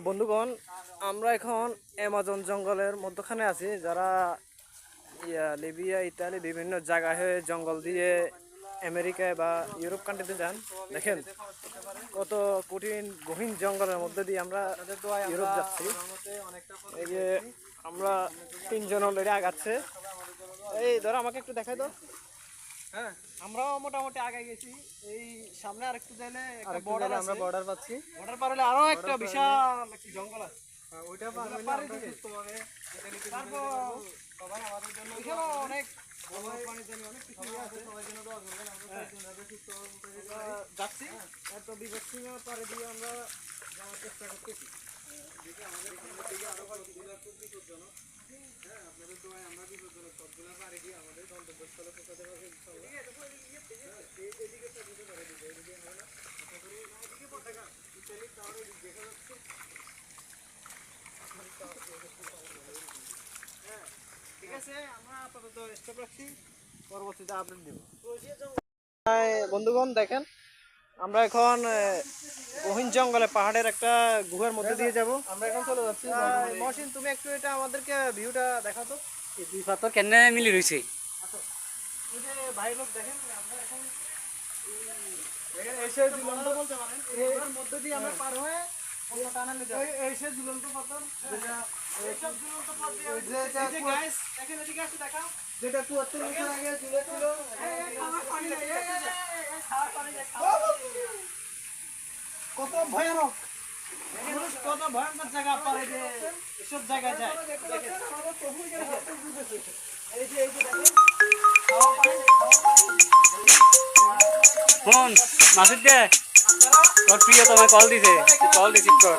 বন্ধুগণ, আমরা এখন অ্যামাজন জঙ্গলের মধ্যখানে আছি। যারা লিবিয়া, ইতালি বিভিন্ন জায়গায় হয়ে জঙ্গল দিয়ে আমেরিকায় বা ইউরোপ কান্ট্রিতে যান, দেখেন কত কঠিন গহীন জঙ্গলের মধ্যে দিয়ে আমরা ইউরোপ যাচ্ছি। এই যে আমরা তিনজন অলরেডি আগাচ্ছে। এই ধরো আমাকে একটু দেখাই দাও। হ্যাঁ, আমরাও মোটামুটি আগে গেছি। এই সামনে আর একটু গেলে একটা বর্ডার আছে, আমরা বর্ডার পাচ্ছি। বর্ডার পার হলে আরো একটা বিশাল একটা জঙ্গল আছে। ওইটা পার হলে আমরা সুস্থভাবে তারপর সবাই আমাদের জন্য এখানে অনেক প্রাণী জানি অনেক কিছু আছে। সবাই জন্য দোয়া করবেন। আমরা সুস্থভাবে যাচ্ছি। এত বিপদ সীমা পারে দিয়ে আমরা যাওয়ার চেষ্টা করতেছি। দেখি আমাদের সামনে থেকে আরো বিপজ্জনক। হ্যাঁ, আপনাদের দোয়ায় আমরা বিপজ্জনক সবগুলা পারে গিয়ে আমাদের গন্তব্যস্থলে পৌঁছাতে পারবো ইনশাআল্লাহ। এদিকে পৌঁছাতে পারে দিবে, এদিকে হয় না। আশা করি এদিকে পতাকা ইতালি টাওয়ারে দেখা যাচ্ছে। হ্যাঁ, ঠিক আছে, আমরা আপাতত স্টপ রাখছি, পরবর্তীতে আপডেট দেব। বন্ধুগণ দেখেন, আমরা এখন গহীন জঙ্গলে পাহাড়ের একটা গুহার মধ্যে দিয়ে যাব। আমরা এখন চলে যাচ্ছি। মহসিন, তুমি একটু এটা আমাদেরকে ভিউটা দেখাও তো। এই দুই পাথর কেন মিলি রয়েছে? ওই যে ভাই লোক দেখেন, আমরা এখন এসে ঝুলন্ত বলতে পারেন এর মধ্যে দিয়ে আমরা পার হয়ে অন্য টানেলে যাব। এসে ঝুলন্ত পাথর, যেটা এইসব ঝুলন্ত পথ দিয়ে ওই যে গাইস দেখেন, এদিকে আসো দেখাও। যেটা ৭৪ বছর আগে ঝুলেছিল। কত ভয়ানক, কত ভয়ঙ্কর জায়গা পারে যে এসব জায়গায় যায়। এই যে দেখেন, ফোন মাসুদ দে, তোর প্রিয় তোমায় কল দিছে, কল রিসিভ কর।